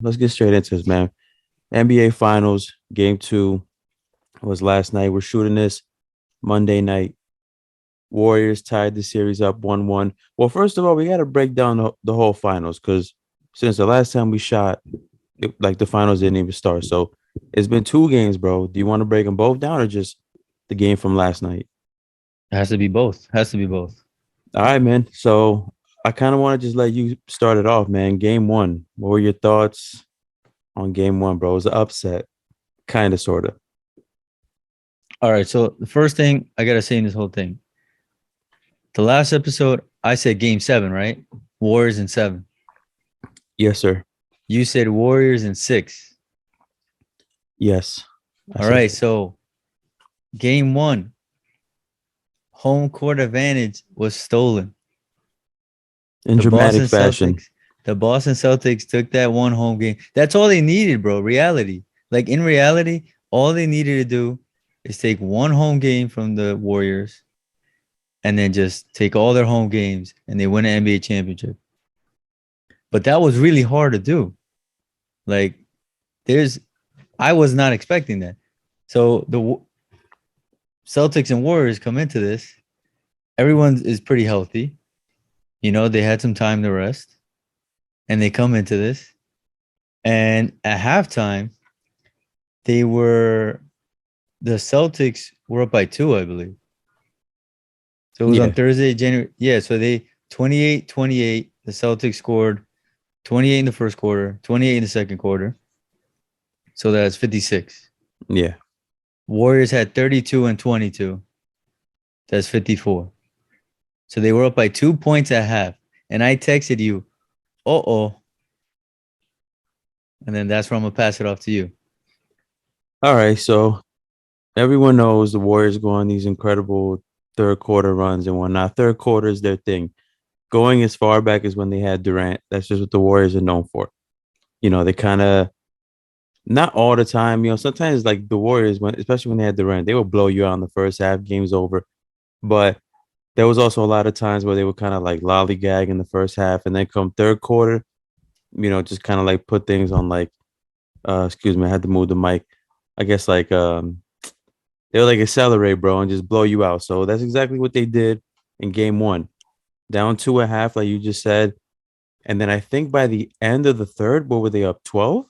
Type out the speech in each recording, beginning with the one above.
let's get straight into this, man. NBA Finals Game Two was last night. We're shooting this Monday night. Warriors tied the series up 1-1. Well, first of all, we got to break down the whole finals because since the last time we shot, like the finals didn't even start. So it's been two games, bro. Do you want to break them both down or just the game from last night? It has to be both. Has to be both. All right, man. So I kind of want to just let you start it off, man. Game one. What were your thoughts on game one, bro? It was an upset, kind of, sort of. All right. So the first thing I gotta say in this whole thing, the last episode, I said game seven, right? Warriors in seven. Yes, sir. You said Warriors in six. Yes, I All said right. so. So game one, home court advantage was stolen. In The dramatic Boston fashion. Celtics, the Boston Celtics took that one home game. That's all they needed, bro. Reality. Like in reality, all they needed to do is take one home game from the Warriors and then just take all their home games and they win an NBA championship. But that was really hard to do. Like there's I was not expecting that. So the Celtics and Warriors come into this. Everyone is pretty healthy. You know, they had some time to rest and they come into this. And at halftime, they were the Celtics were up by two, I believe. So it was on Yeah, Thursday, January. Yeah, so they 28-28. The Celtics scored 28 in the first quarter, 28 in the second quarter. So that's 56. yeah. Warriors had 32 and 22. That's 54. So they were up by 2 points at half. And I texted you, oh. And then that's where I'm gonna pass it off to you. All right, so everyone knows the Warriors go on these incredible third quarter runs and whatnot. Third quarter is their thing. Going as far back as when they had Durant. That's just what the Warriors are known for. They kind of not all the time. Sometimes like the Warriors, when especially when they had Durant, they would blow you out in the first half. Game's over. But there was also a lot of times where they would kind of like lollygag in the first half, and then come third quarter, just kind of like put things on like, excuse me, I had to move the mic. I guess like they would like accelerate, bro, and just blow you out. So that's exactly what they did in game one. Down two and a half, like you just said. And then I think by the end of the third, what were they up 12?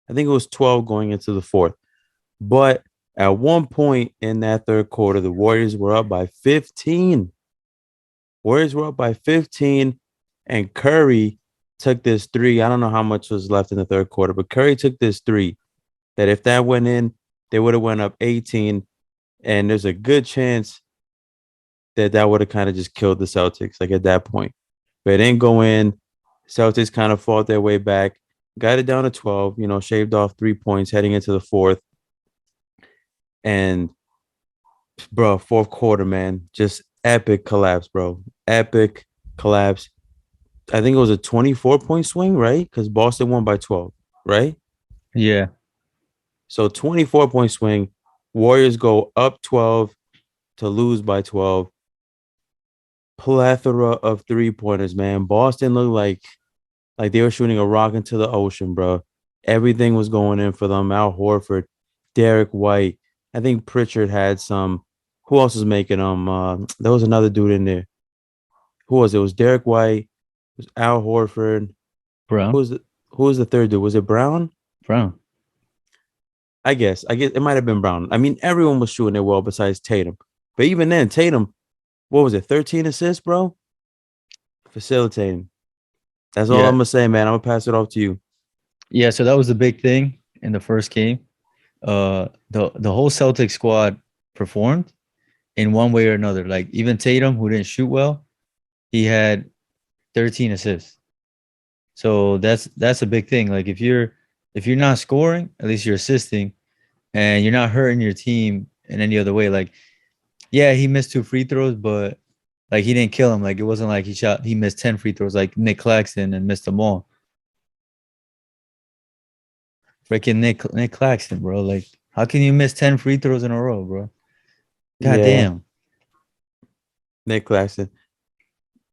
I think it was 12 going into the fourth. But at one point in that third quarter, the Warriors were up by 15. Warriors were up by 15, and Curry took this three. I don't know how much was left in the third quarter, but Curry took this three that if that went in, they would have went up 18. And there's a good chance that that would have kind of just killed the Celtics, like at that point. But it didn't go in. Celtics kind of fought their way back, got it down to 12, shaved off 3 points heading into the fourth. And, bro, fourth quarter, man, just epic collapse, bro. Epic collapse. I think it was a 24-point swing, right? Because Boston won by 12, right? Yeah. So 24-point swing. Warriors go up 12 to lose by 12. Plethora of three-pointers, man. Boston looked like they were shooting a rock into the ocean, bro. Everything was going in for them. Al Horford, Derek White. I think Pritchard had some. Who else was making them? There was another dude in there. Who was it? It was Derek White. It was Al Horford. Brown. Who was the third dude? Was it Brown? Brown. I guess it might have been Brown. I mean, everyone was shooting it well besides Tatum. But even then, Tatum, what was it? 13 assists, bro? Facilitating. That's all I'm Yeah. gonna say, man. I'm gonna pass it off to you. Yeah. So that was the big thing in the first game. The whole Celtic squad performed in one way or another. Like even Tatum, who didn't shoot well, he had 13 assists. So that's a big thing. Like if you're not scoring, at least you're assisting, and you're not hurting your team in any other way. Like yeah, he missed two free throws, but like he didn't kill him. Like it wasn't like he missed 10 free throws like Nick Claxton and missed them all. Freaking Nick Claxton, bro. Like how can you miss 10 free throws in a row, bro? God Yeah, damn. Nick Claxton.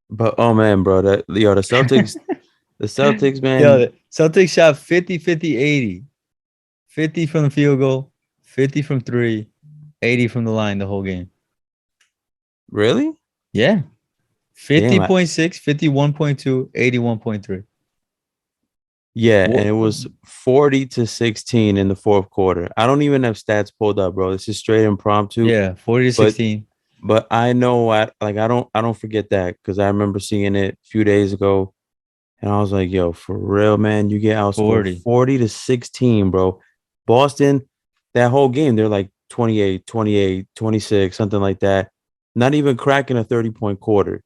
But oh man, bro, the Celtics The Celtics, Yo, man. the Celtics shot 50, 50, 80. 50 from the field goal, 50 from three, 80 from the line the whole game. Really? Yeah. Damn. 50.6, 51.2, 81.3. Yeah, and What? it was 40-16 in the fourth quarter. I don't even have stats pulled up, bro. This is straight impromptu, Yeah, 40 to but 16, I know I don't forget that because I remember seeing it a few days ago, and I was like, yo, for real, man, you get outscored 40. 40-16, bro. Boston, that whole game, they're like 28, 28, 26, something like that. Not even cracking a 30-point quarter.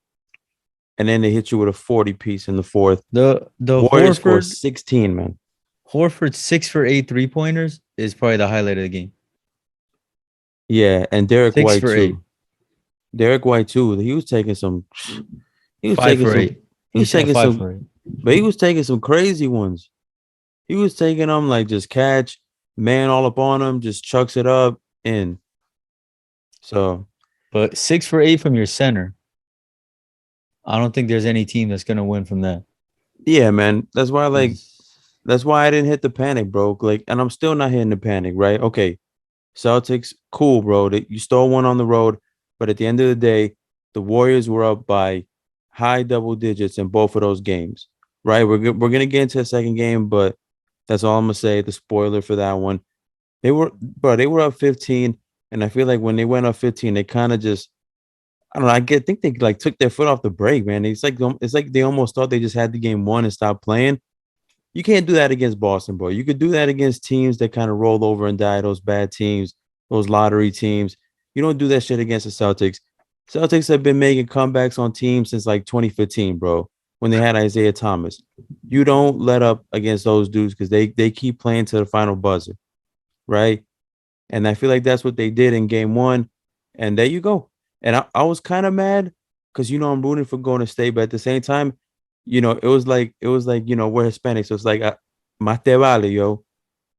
And then they hit you with a 40 piece in the fourth. The Warriors score Horford 16, man. Horford 6 for 8 3-pointers is probably the highlight of the game. Yeah, and Derek Six White for eight, too. Derek White too. He was taking some. He was five taking for some. eight. He He was shot taking five some. for eight. But he was taking some crazy ones. He was taking them like just catch, man all up on him, just chucks it up in. So But 6 for 8 from your center. I don't think there's any team that's gonna win from that. yeah, man. Is That's why I didn't hit the panic, bro. Like, and I'm still not hitting the panic, right? Okay, Celtics, cool, bro. That you stole one on the road, but at the end of the day, the Warriors were up by high double digits in both of those games, right? We're gonna get into a second game, but that's all I'm gonna say. The spoiler for that one, they were up 15, and I feel like when they went up 15, they kind of just, I don't know. Think they like took their foot off the brake, man. It's like they almost thought they just had the game won and stopped playing. You can't do that against Boston, bro. You could do that against teams that kind of roll over and die, those bad teams, those lottery teams. You don't do that shit against the Celtics. Celtics have been making comebacks on teams since like 2015, bro, when they had Isaiah Thomas. You don't let up against those dudes because they keep playing to the final buzzer, right? And I feel like that's what they did in game one. And there you go. And I was kind of mad because I'm rooting for Golden State, but at the same time, it was like, we're Hispanic. So it's like más te vale, yo.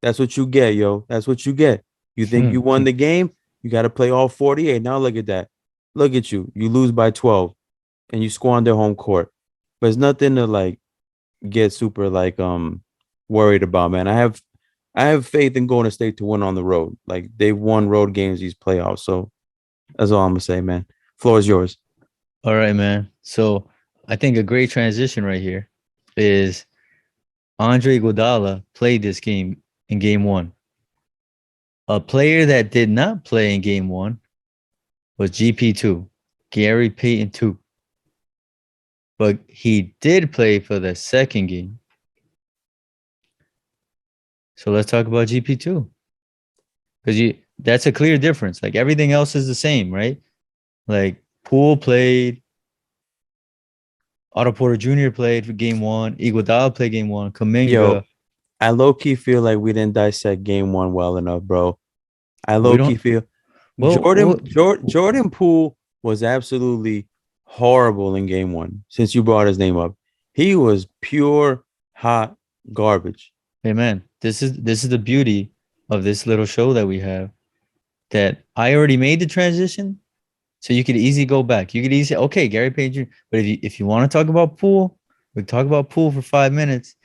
That's what you get, yo. That's what you get. You think you won the game, you got to play all 48. Now look at that. Look at you. You lose by 12 and you squander home court. But it's nothing to like get super like worried about, man. I have faith in Golden State to win on the road. Like they've won road games these playoffs. So that's all I'm gonna say, man. Floor is yours. all right, man. So I think a great transition right here is Andre Iguodala played this game in game one. A player that did not play in game one was GP2, Gary Payton 2. But he did play for the second game. So let's talk about GP2. Because that's a clear difference. Like everything else is the same, right? Like Poole played, Otto Porter Jr. played for game one, Iguodala played game one, Yo, Kaminga. I low key feel like we didn't dissect game one well enough, bro. I We low key don't. feel Well, Jordan Poole was absolutely horrible in game one. Since you brought his name up, he was pure hot garbage. hey man, this is the beauty of this little show that we have. That I already made the transition, so you could easily go back. You could easily say, okay, Gary Payton. But if you want to talk about Poole, we can talk about Poole for 5 minutes,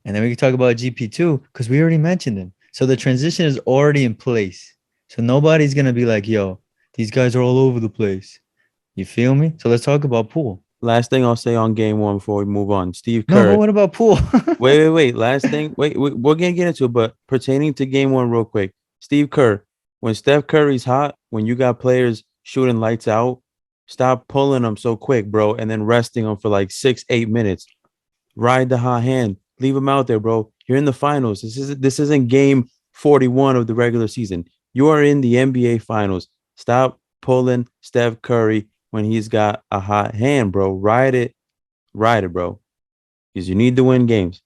and then we can talk about GP2 because we already mentioned him. So the transition is already in place. So nobody's gonna be like, yo, these guys are all over the place. You feel me? So let's talk about Poole. Last thing I'll say on game one before we move on. Steve No, but Kerr. what about Poole? Wait. Last thing. We're gonna get into it, but pertaining to game one, real quick. Steve Kerr. When Steph Curry's hot, when you got players shooting lights out, stop pulling them so quick, bro, and then resting them for like 6, 8 minutes. Ride the hot hand. Leave them out there, bro. You're in the finals. This isn't game 41 of the regular season. You are in the NBA finals. Stop pulling Steph Curry when he's got a hot hand, bro. Ride it, bro. Because you need to win games.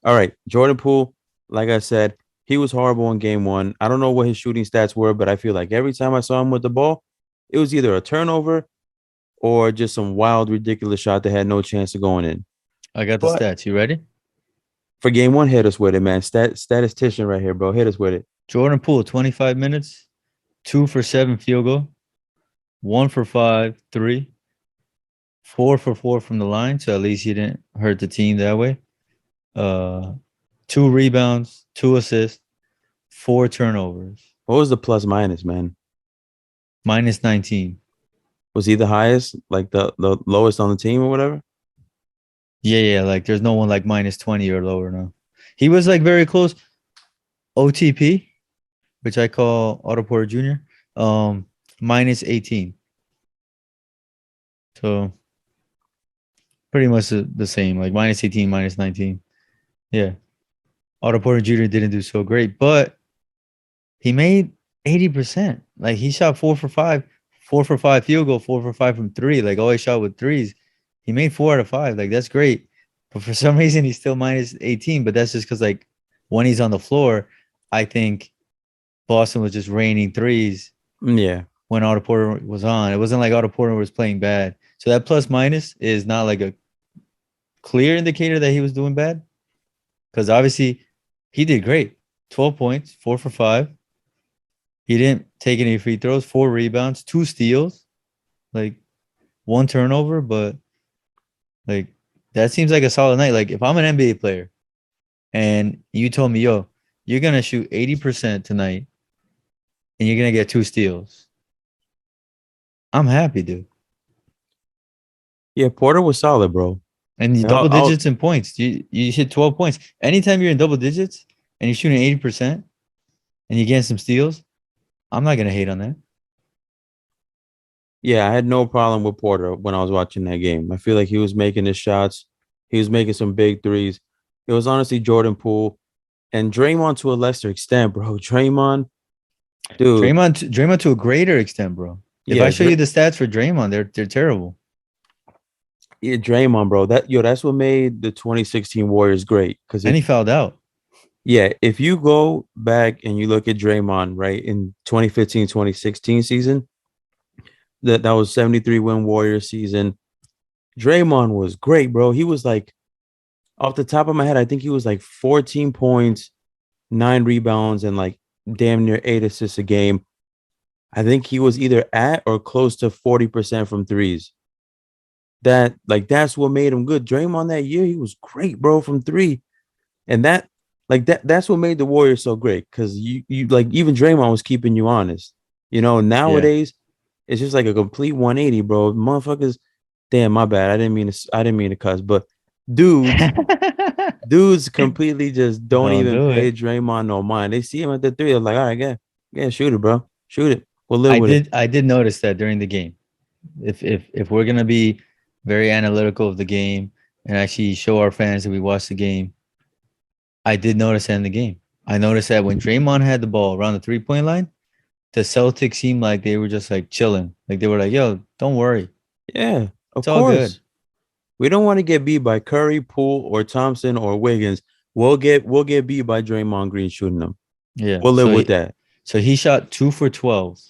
All right, Jordan Poole, like I said, he was horrible in game one. I don't know what his shooting stats were, but I feel like every time I saw him with the ball, it was either a turnover or just some wild, ridiculous shot that had no chance of going in. I got the But stats. You ready? for game one, hit us with it, man. Statistician right here, bro. Hit us with it. Jordan Poole, 25 minutes, 2 for 7 field goal, 1 for 5, three, 4 for 4 from the line. So at least he didn't hurt the team that way. uh, 2 rebounds, 2 assists, 4 turnovers, What was the plus minus, man? minus 19. Was he the highest, like the lowest on the team or whatever? Yeah, yeah. Like there's no one like minus 20 or lower. No, he was like very close. OTP, which I call Otto Porter Jr. Minus 18. So pretty much the same, like minus 18, minus 19. Yeah. Otto Porter Jr. didn't do so great, but he made 80%. Like he shot 4 for 5, 4 for 5 field goal, 4 for 5 from three. Like always shot with threes. He made 4 out of 5. Like that's great. But for some reason he's still minus 18. But that's just because like when he's on the floor, I think Boston was just raining threes Yeah. when Otto Porter was on. It wasn't like Otto Porter was playing bad. So that plus minus is not like a clear indicator that he was doing bad. Because obviously he did great. 12 points, 4 for 5. He didn't take any free throws, 4 rebounds, 2 steals, like 1 turnover. But like that seems like a solid night. Like if I'm an NBA player and you told me, yo, you're gonna shoot 80% tonight and you're gonna get 2 steals, I'm happy, dude. Yeah, Porter was solid, bro. And you And double digits in points. You hit 12 points. Anytime you're in double digits and you're shooting 80% and you get some steals, I'm not gonna hate on that. yeah, I had no problem with Porter when I was watching that game. I feel like he was making his shots. He was making some big threes. It was honestly Jordan Poole and Draymond to a lesser extent, bro. Draymond, dude, Draymond to a greater extent, bro. If I yeah, show you the stats for Draymond, they're terrible. yeah, Draymond, bro. That's what made the 2016 Warriors great. Because And he fouled out. yeah, if you go back and you look at Draymond, right, in 2015, 2016 season, that was 73 win Warriors season. Draymond was great, bro. He was like off the top of my head, I think he was like 14 points, 9 rebounds, and like damn near 8 assists a game. I think he was either at or close to 40% from threes. That's what made him good. Draymond that year, he was great, bro, from three. And that's what made the Warriors so great. Cause you like even Draymond was keeping you honest. Yeah. Nowadays it's just like a complete 180, bro. Motherfuckers, damn, my bad. I didn't mean to cuss, but dudes dudes completely just don't Don't even do pay it. Draymond no mind. They see him at the three, they're like, all right, yeah, shoot it, bro. Shoot it. We'll live I with it. did I did notice that during the game. If we're gonna be very analytical of the game and actually show our fans that we watched the game, I did notice that in the game. I noticed that when Draymond had the ball around the 3 point line, the Celtics seemed like they were just like chilling. Like they were like, yo, don't worry. Yeah, of It's all good. course. We don't want to get beat by Curry, Poole, or Thompson or Wiggins. We'll get beat by Draymond Green shooting them. Yeah. We'll live So with that. so he shot 2 for 12.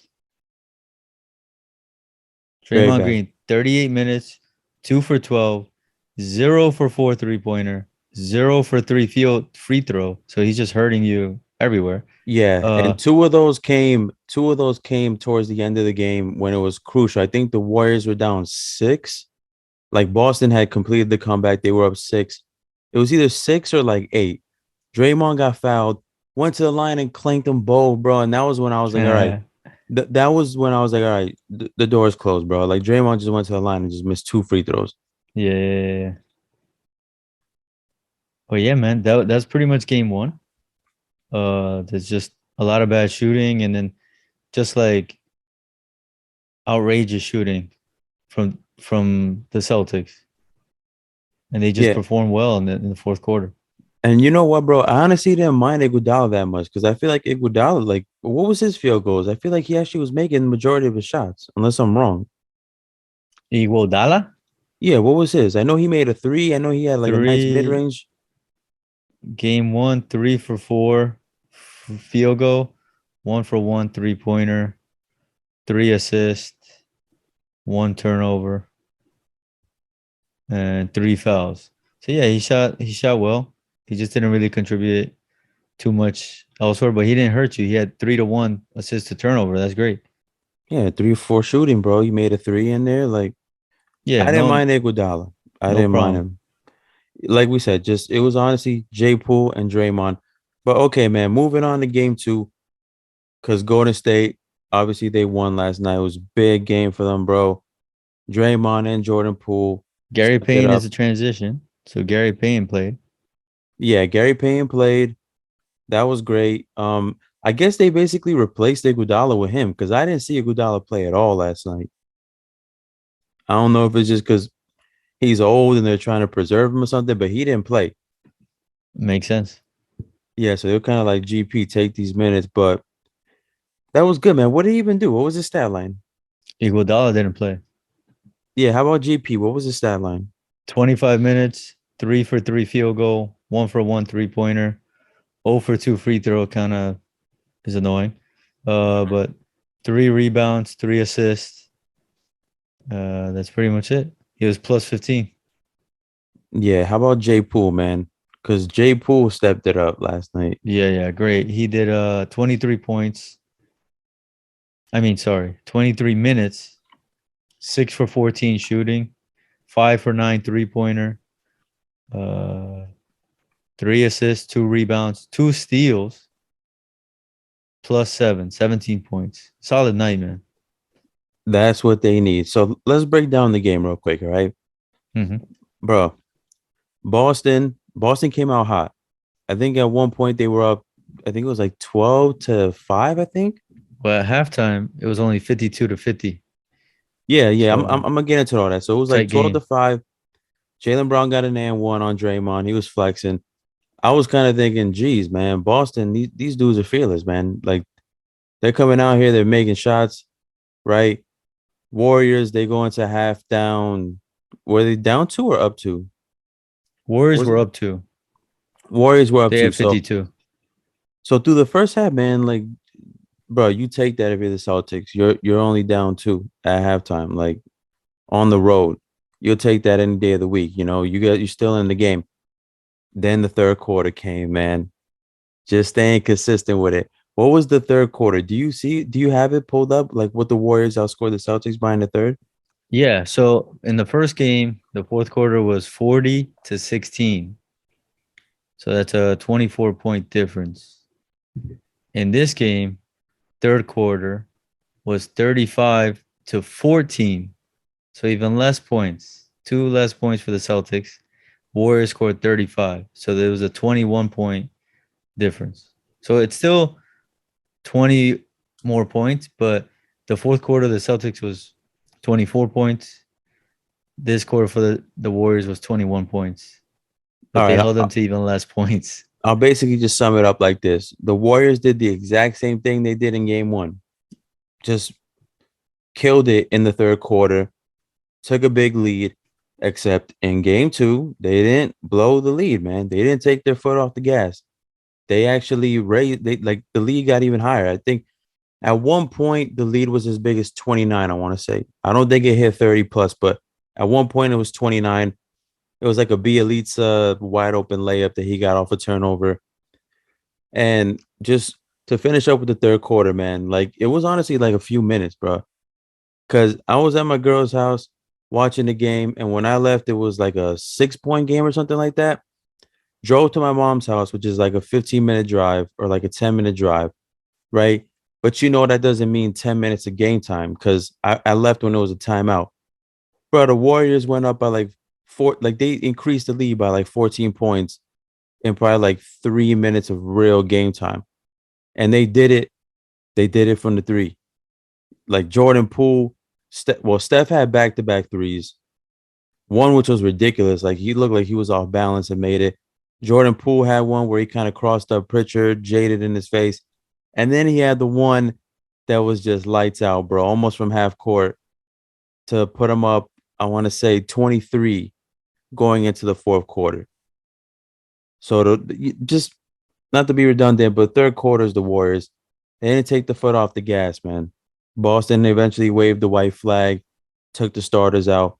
Very Draymond bad. Green, 38 minutes, 2 for 12, 0 for 4 3 pointer, 0 for 3 free throw. So he's just hurting you everywhere. Yeah, Uh and two of those came towards the end of the game when it was crucial. I think the Warriors were down six. Like Boston had completed the comeback. They were up six. It was either six or like eight. Draymond got fouled, went to the line and clanked them both, bro. And that was when I was like, all right. yeah, That was when I was like, all right, the door's closed, bro. Like Draymond just went to the line and just missed two free throws. yeah, yeah. But yeah, man, that's pretty much game one. There's just a lot of bad shooting and then just like outrageous shooting from the Celtics. And they just Yeah. performed well in the fourth quarter. And you know what, bro? I honestly didn't mind Iguodala that much because I feel like Iguodala, like, what was his field goals? I feel like he actually was making the majority of his shots, unless I'm wrong. Iguodala, Yeah, what was his? I know he made a three. I know he had like a nice mid three range. game one, 3 for 4 field goal, 1 for 1 3 pointer, 3 assists, 1 turnover, and 3 fouls. So yeah, he shot well. He just didn't really contribute too much elsewhere, but he didn't hurt you. He had 3 to 1 assist to turnover. That's great. Yeah, 3 or 4 shooting, bro. He made a three in there. Like, Yeah, I didn't no, mind Iguodala. I no didn't mind problem. him. like we said, just it was honestly Jay Poole and Draymond. But okay, man, moving on to game two, because Golden State, obviously they won last night. It was a big game for them, bro. Draymond and Jordan Poole Gary stepped it Payne is up. a transition. So Gary Payne played. Yeah, Gary Payne played. That was great. I guess they basically replaced Iguodala with him because I didn't see Iguodala play at all last night. I don't know if it's just because he's old and they're trying to preserve him or something, but he didn't play. Makes sense. Yeah, so they're kind of like GP take these minutes, but that was good, man. What did he even do? What was his stat line? Iguodala didn't play. Yeah, how about GP? What was his stat line? 25 minutes, 3 for 3 field goal, 1 for 1 3-pointer, 0 for 2 free throw kind of is annoying. But 3 rebounds, 3 assists. That's pretty much it. He was plus 15. Yeah, how about Jay Poole, man? Because Jay Poole stepped it up last night. Yeah, yeah, great. He did 23 points. I mean, sorry, 23 minutes, 6 for 14 shooting, 5 for 9 3-pointer, uh, 3 assists, 2 rebounds, 2 steals, plus 17 points. Solid night, man. That's what they need. So let's break down the game real quick, all right? Mm-hmm. Bro, Boston came out hot. I think at one point they were up, I think it was like 12-5, I think. Well, at halftime, it was only 52-50. Yeah, yeah. I'm So gonna get into all that. So it was like tight 12 to game. 5. Jalen Brown got an and one on Draymond. He was flexing. I was kind of thinking, geez, man, Boston, these dudes are fearless, man. Like they're coming out here, they're making shots, right? Warriors, they go into half down. Were they down two or up two? Warriors Was were it up 2. Warriors were up They two? had So 52. so through the first half, man, like bro, you take that if you're the Celtics. You're only down two at halftime, like on the road. You'll take that any day of the week. You're still in the game. Then the third quarter came, man. Just staying consistent with it. What was the third quarter? Do you have it pulled up? Like what the Warriors outscored the Celtics by in the third? Yeah. So in the first game, the fourth quarter was 40-16. So that's a 24-point difference. In this game, third quarter was 35-14. So even less points, 2 less points for the Celtics. Warriors scored 35. So there was a 21-point difference. So it's still 20 more points, but the fourth quarter, the Celtics was 24 points. This quarter for the Warriors was 21 points, but All they right, held them to even less points. I'll basically just sum it up like this. The Warriors did the exact same thing they did in game one. Just killed it in the third quarter, took a big lead, except in game two, they didn't blow the lead, man. They didn't take their foot off the gas. They actually raised the lead got even higher. I think at one point the lead was as big as 29, I want to say. I don't think it hit 30 plus, but at one point it was 29. It was like a Bielitsa wide open layup that he got off a turnover. And just to finish up with the third quarter, man, like it was honestly like a few minutes, bro. Cause I was at my girl's house watching the game, and when I left, it was like a 6 point game or something like that. Drove to my mom's house, which is like a 15-minute drive or like a 10-minute drive, right? But that doesn't mean 10 minutes of game time because I left when it was a timeout. Bro, the Warriors went up by like four, like they increased the lead by like 14 points in probably like 3 minutes of real game time. And they did it from the three. Like Jordan Poole, Steph had back-to-back threes. One which was ridiculous. Like he looked like he was off balance and made it. Jordan Poole had one where he kind of crossed up Pritchard, jaded in his face. And then he had the one that was just lights out, bro, almost from half court to put him up, I want to say 23 going into the fourth quarter. So just not to be redundant, but third quarter is the Warriors. They didn't take the foot off the gas, man. Boston eventually waved the white flag, took the starters out,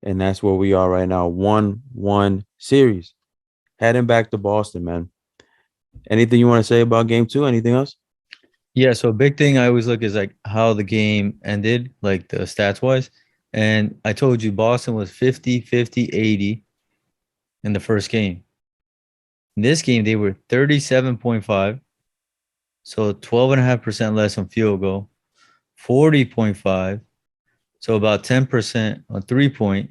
and that's where we are right now. 1-1 series. Heading back to Boston, man. Anything you want to say about game two? Anything else? Yeah, so a big thing I always look is like how the game ended, like the stats wise. And I told you Boston was 50, 50, 80. in the first game. In this game, they were 37.5, so 12.5% less on field goal, 40.5, so about 10% on 3 point,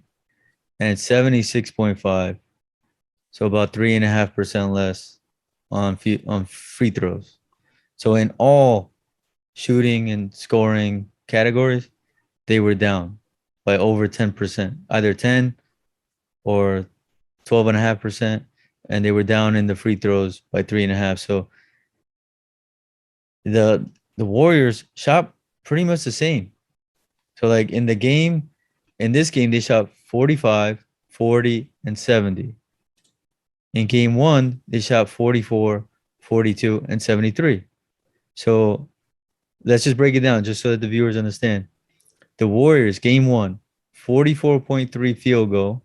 and 76.5, so about 3.5% less on free throws. So in all shooting and scoring categories, they were down by over 10%, either 10 or 12.5%, and they were down in the free throws by 3.5. So the the Warriors shot pretty much the same. So like in this game, they shot 45, 40, and 70. In game one, they shot 44, 42, and 73. So let's just break it down just so that the viewers understand. The Warriors, game one, 44.3 field goal.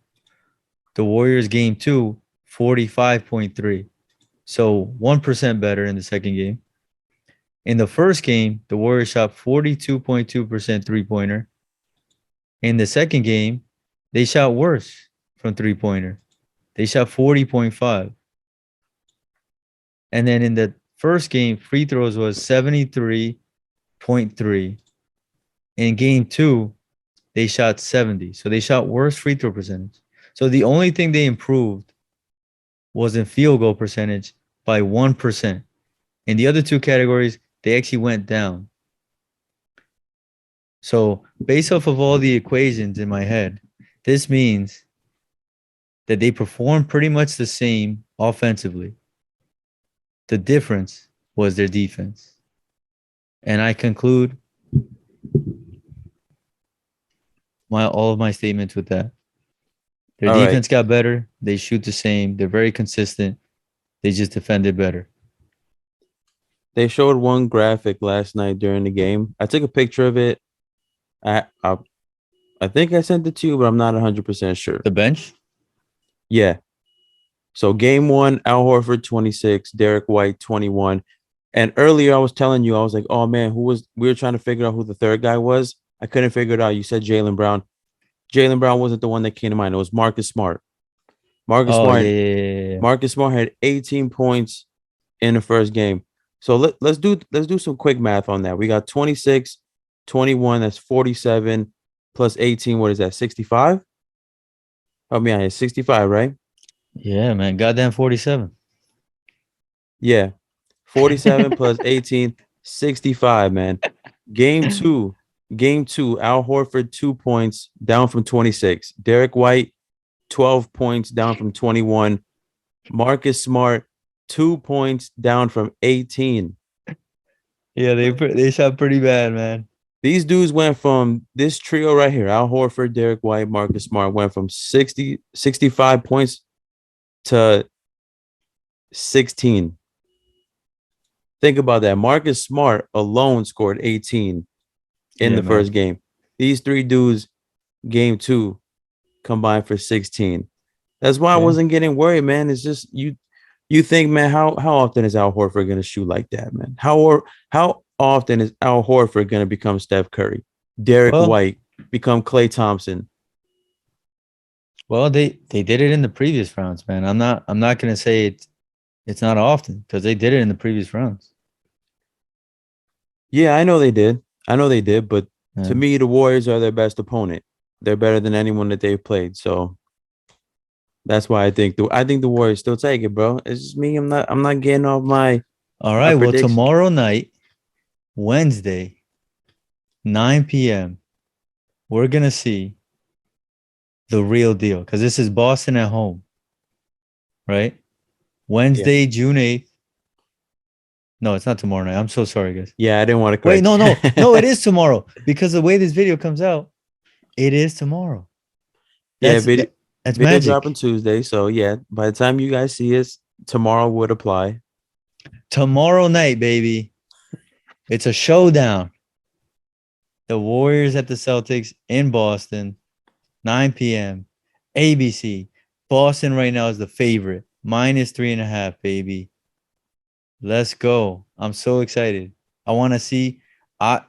The Warriors, game two, 45.3. So 1% better in the second game. In the first game, the Warriors shot 42.2% three pointer. In the second game, they shot worse from three pointer. They shot 40.5. And then in the first game, free throws was 73.3. In game two, they shot 70. So they shot worse free throw percentage. So the only thing they improved was in field goal percentage by 1%. In the other two categories, they actually went down. So based off of all the equations in my head, this means that they performed pretty much the same offensively. The difference was their defense. And I conclude all of my statements with that. Their All right. defense got better. They shoot the same. They're very consistent. They just defended better. They showed one graphic last night during the game. I took a picture of it. I I, I think I sent it to you, but I'm not 100% sure. The bench? Yeah. So game one, Al Horford 26, Derek White 21. And earlier I was telling you, I was like, oh man, we were trying to figure out who the third guy was. I couldn't figure it out. You said Jaylen Brown. Jaylen Brown wasn't the one that came to mind. It was Marcus Smart. Marcus Oh, yeah, Smart, yeah, yeah, yeah. Marcus Smart had 18 points in the first game. So let's do some quick math on that. We got 26, 21, that's 47 plus 18. What is that? 65? Help me out here. 65, right? Yeah, man. Goddamn 47. Yeah. 47 plus 18, 65, man. Game two. Game two, Al Horford, 2 points, down from 26. Derek White, 12 points, down from 21. Marcus Smart, 2 points, down from 18. Yeah, they shot pretty bad, man. These dudes went from this trio right here, Al Horford, Derek White, Marcus Smart, went from 65 points to 16. Think about that. Marcus Smart alone scored 18 in Yeah, the man. first game. These three dudes, game two, combined for 16. That's why I Yeah. wasn't getting worried, man. It's just you think, man, how often is Al Horford gonna shoot like that, man? How often is Al Horford gonna become Steph Curry? Derek Well, White become Klay Thompson? they did it in the previous rounds, man. I'm not gonna say it's not often because they did it in the previous rounds. Yeah, I know they did. I know they did, but to Yeah. me, the Warriors are their best opponent. They're better than anyone that they've played. So that's why I think the Warriors still take it, bro. It's just me. I'm not getting off All my right. Well, prediction. tomorrow night, Wednesday, 9 p.m., we're gonna see the real deal because this is Boston at home, right? Yeah. Wednesday, June 8th. No, it's not tomorrow night. I'm so sorry, guys. Yeah, I didn't want to Wait, correct no, no, you. no, it is tomorrow because the way this video comes out, it is tomorrow. Yeah, That's video that, that's video dropping magic. Tuesday. So yeah, by the time you guys see us, tomorrow would apply. Tomorrow night, baby. It's a showdown. The Warriors at the Celtics in Boston, 9 p.m. ABC. Boston right now is the favorite. Minus 3.5, baby. Let's go. I'm so excited. I want to see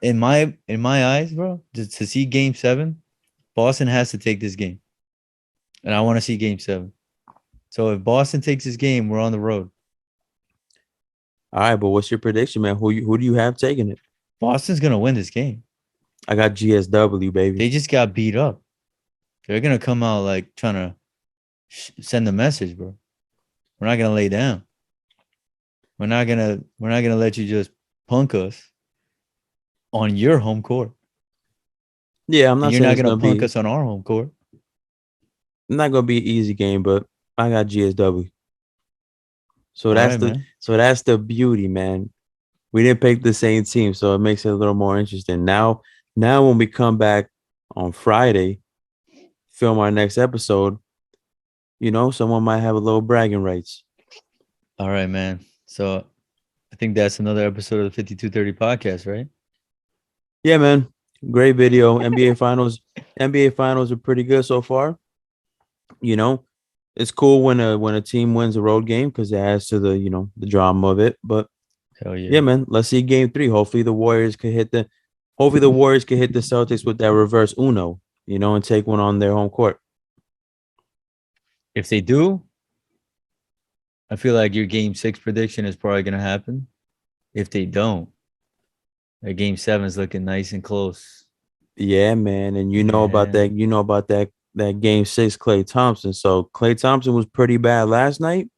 in my eyes, bro, to see game 7, Boston has to take this game. And I want to see game 7. So if Boston takes this game, we're on the road. All right, but what's your prediction, man? Who do you have taking it? Boston's gonna win this game. I got GSW, baby. They just got beat up. They're gonna come out like trying to send a message, bro. We're not gonna lay down. We're not gonna let you just punk us on your home court. Yeah, I'm And not you're saying not it's gonna gonna punk be us on our home court. not gonna be an easy game, but I got GSW. So All that's right, the man. so that's the beauty, man. We didn't pick the same team, so it makes it a little more interesting. Now when we come back on Friday, film our next episode, someone might have a little bragging rights. All right, man. So I think that's another episode of the 5230 podcast, right? Yeah, man. Great video. NBA finals are pretty good so far. You know, it's cool when a team wins a road game because it adds to the drama of it. But Hell yeah, yeah. man, let's see game three. Hopefully the Warriors could hit the Celtics with that reverse Uno, and take one on their home court. If they do, I feel like your game six prediction is probably gonna happen. If they don't, that game seven is looking nice and close. Yeah, man. And you know about Yeah. that, that game six, Klay Thompson. So Klay Thompson was pretty bad last night.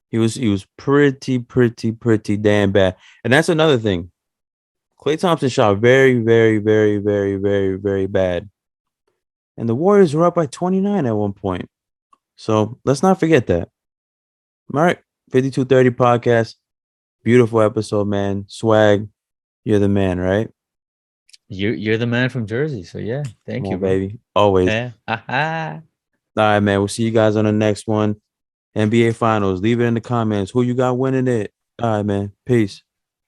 He was pretty damn bad. And that's another thing. Klay Thompson shot very, very, very, very, very, very bad. And the Warriors were up by 29 at one point. So let's not forget that. All right. 5230 podcast. Beautiful episode, man. Swag. You're the man, right? You're the man from Jersey. So yeah, Come thank you, on, bro. baby. Always. Yeah. Aha. All right, man. We'll see you guys on the next one. NBA Finals. Leave it in the comments. Who you got winning it? All right, man. Peace.